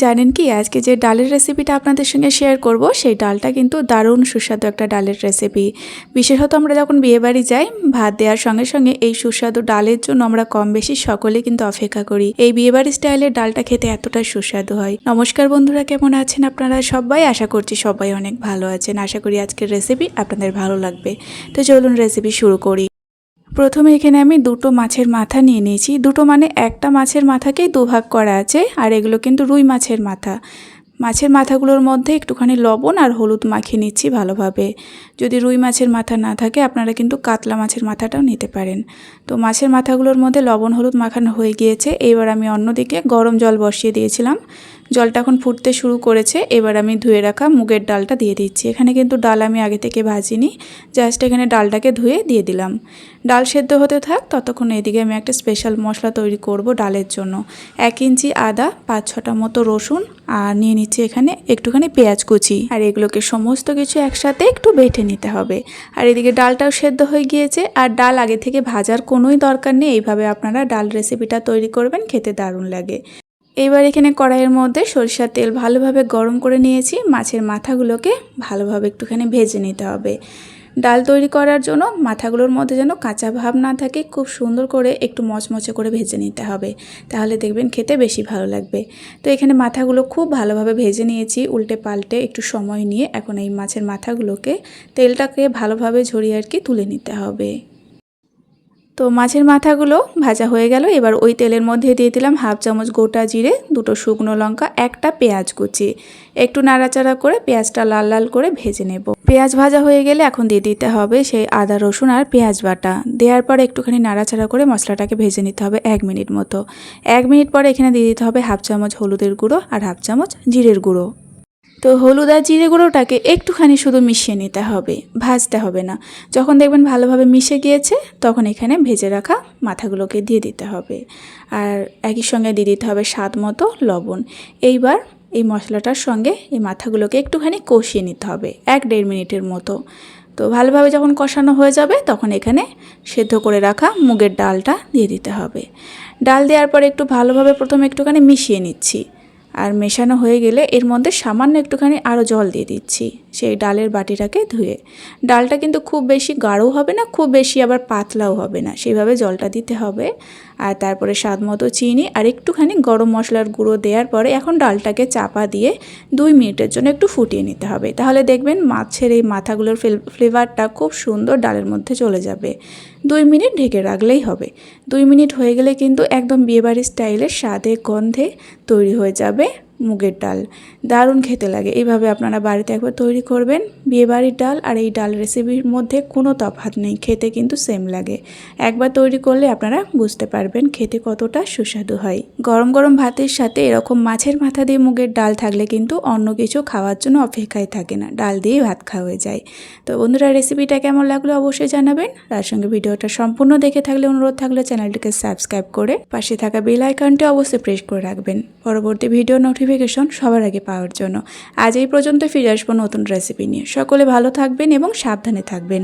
জানেন কি আজকে যে ডালের রেসিপিটা আপনাদের সঙ্গে শেয়ার করব সেই ডালটা কিন্তু দারুণ সুস্বাদু একটা ডালের রেসিপি। বিশেষত আমরা যখন বিয়েবাড়ি যাই ভাত দেওয়ার সঙ্গে সঙ্গে এই সুস্বাদু ডালের জন্য আমরা কম বেশি সকলেই কিন্তু অপেক্ষা করি। এই বিয়েবাড়ি স্টাইলের ডালটা খেতে এতটা সুস্বাদু হয়। নমস্কার বন্ধুরা, কেমন আছেন আপনারা সবাই? আশা করছি সবাই অনেক ভালো আছেন। আশা করি আজকের রেসিপি আপনাদের ভালো লাগবে। তো চলুন রেসিপি শুরু করি। প্রথমে এখানে আমি দুটো মাছের মাথা নিয়ে নিয়েছি। দুটো মানে একটা মাছের মাথাকেই দুভাগ করা আছে, আর এগুলো কিন্তু রুই মাছের মাথা। মাছের মাথাগুলোর মধ্যে একটুখানি লবণ আর হলুদ মাখিয়ে নিচ্ছি ভালোভাবে। যদি রুই মাছের মাথা না থাকে আপনারা কিন্তু কাতলা মাছের মাথাটাও নিতে পারেন। তো মাছের মাথাগুলোর মধ্যে লবণ হলুদ মাখানো হয়ে গিয়েছে। এবার আমি অন্যদিকে গরম জল বসিয়ে দিয়েছিলাম। জলটা এখন ফুটতে শুরু করেছে। এবার আমি ধুয়ে রাখা মুগের ডালটা দিয়ে দিচ্ছি। এখানে কিন্তু ডাল আমি আগে থেকে ভাজিনি, জাস্ট এখানে ডালটাকে ধুয়ে দিয়ে দিলাম। ডাল সেদ্ধ হতে থাক, ততক্ষণ এদিকে আমি একটা স্পেশাল মশলা তৈরি করব ডালের জন্য। 1 ইঞ্চি আদা, 5-6টা মতো রসুন, আর নিয়ে নিচ্ছি এখানে একটুখানি পেঁয়াজ কুচি। আর এগুলোকে সমস্ত কিছু একসাথে একটু বেটে নিতে হবে। আর এদিকে ডালটাও সেদ্ধ হয়ে গিয়েছে। আর ডাল আগে থেকে ভাজার কোনোই দরকার নেই। এইভাবে আপনারা ডাল রেসিপিটা তৈরি করবেন, খেতে দারুণ লাগে। এবার এখানে কড়াইয়ের মধ্যে সরিষার তেল ভালোভাবে গরম করে নিয়েছি। মাছের মাথাগুলোকে ভালোভাবে একটুখানি ভেজে নিতে হবে। ডাল তৈরি করার জন্য মাথাগুলোর মধ্যে যেন কাঁচা ভাব না থাকে, খুব সুন্দর করে একটু মচমচে করে ভেজে নিতে হবে, তাহলে দেখবেন খেতে বেশি ভালো লাগবে। তো এখানে মাথাগুলো খুব ভালোভাবে ভেজে নিয়েছি উল্টে পাল্টে একটু সময় নিয়ে। এখন এই মাছের মাথাগুলোকে তেলটাকে ভালোভাবে ঝরিয়ে তুলে নিতে হবে। তো মাছের মাথাগুলো ভাজা হয়ে গেল। এবার ওই তেলের মধ্যে দিয়ে দিলাম 1/2 চামচ গোটা জিরে, 2টো শুকনো লঙ্কা, একটা পেঁয়াজ কুচি। একটু নাড়াচাড়া করে পেঁয়াজটা লাল লাল করে ভেজে নেব। পেঁয়াজ ভাজা হয়ে গেলে এখন দিয়ে দিতে হবে সেই আদা রসুন আর পেঁয়াজ বাটা। দেওয়ার পরে একটুখানি নাড়াচাড়া করে মশলাটাকে ভেজে নিতে হবে 1 মিনিট মতো। 1 মিনিট পরে এখানে দিয়ে দিতে হবে 1/2 চামচ হলুদের গুঁড়ো আর 1/2 চামচ জিরের গুঁড়ো। তো হলুদ আর জিরে গুঁড়োটাকে একটুখানি শুধু মিশিয়ে নিতে হবে, ভাজতে হবে না। যখন দেখবেন ভালোভাবে মিশে গিয়েছে তখন এখানে ভেজে রাখা মাথাগুলোকে দিয়ে দিতে হবে। আর একই সঙ্গে দিয়ে দিতে হবে স্বাদ মতো লবণ। এইবার এই মশলাটার সঙ্গে এই মাথাগুলোকে একটুখানি কষিয়ে নিতে হবে 1-1.5 মিনিটের মতো। তো ভালোভাবে যখন কষানো হয়ে যাবে তখন এখানে সেদ্ধ করে রাখা মুগের ডালটা দিয়ে দিতে হবে। ডাল দেওয়ার পরে একটু ভালোভাবে প্রথমে একটুখানি মিশিয়ে নিচ্ছি। আর মেশানো হয়ে গেলে এর মধ্যে সামান্য একটুখানি আরও জল দিয়ে দিচ্ছি সেই ডালের বাটিটাকে ধুয়ে। ডালটা কিন্তু খুব বেশি গাঢ় হবে না, খুব বেশি আবার পাতলাও হবে না, সেইভাবে জলটা দিতে হবে। আর তারপরে স্বাদ মতো চিনি আর একটুখানি গরম মশলার গুঁড়ো দেওয়ার পরে এখন ডালটাকে চাপা দিয়ে 2 মিনিটের জন্য একটু ফুটিয়ে নিতে হবে। তাহলে দেখবেন মাছের এই মাথাগুলোর ফ্লেভারটা খুব সুন্দর ডালের মধ্যে চলে যাবে। 2 মিনিট ঢেকে রাখলেই হবে। 2 মিনিট হয়ে গেলে কিন্তু একদম বিয়েবাড়ির স্টাইলের স্বাদে গন্ধে তৈরি হয়ে যাবে মুগের ডাল। দারুণ খেতে লাগে। এইভাবে আপনারা বাড়িতে একবার তৈরি করবেন। বিয়েবাড়ির ডাল আর এই ডাল রেসিপির মধ্যে কোনো তফাৎ নেই, খেতে কিন্তু সেম লাগে। একবার তৈরি করলে আপনারা বুঝতে পারবেন খেতে কতটা সুস্বাদু হয়। গরম গরম ভাতের সাথে এরকম মাছের মাথা দিয়ে মুগের ডাল থাকলে কিন্তু অন্য কিছু খাওয়ার জন্য অপেক্ষায় থাকে না, ডাল দিয়েই ভাত খাওয়া হয়ে যায়। তো বন্ধুরা, রেসিপিটা কেমন লাগলো অবশ্যই জানাবেন। তার সঙ্গে ভিডিওটা সম্পূর্ণ দেখে থাকলে অনুরোধ থাকলে চ্যানেলটিকে সাবস্ক্রাইব করে পাশে থাকা বেল আইকনটি অবশ্যই প্রেস করে রাখবেন পরবর্তী ভিডিও নোটিফিকেশন সবার আগে পাওয়ার জন্য। আজ এই পর্যন্ত, ফিরে আসবো নতুন রেসিপি নিয়ে। সকলে ভালো থাকবেন এবং সাবধানে থাকবেন।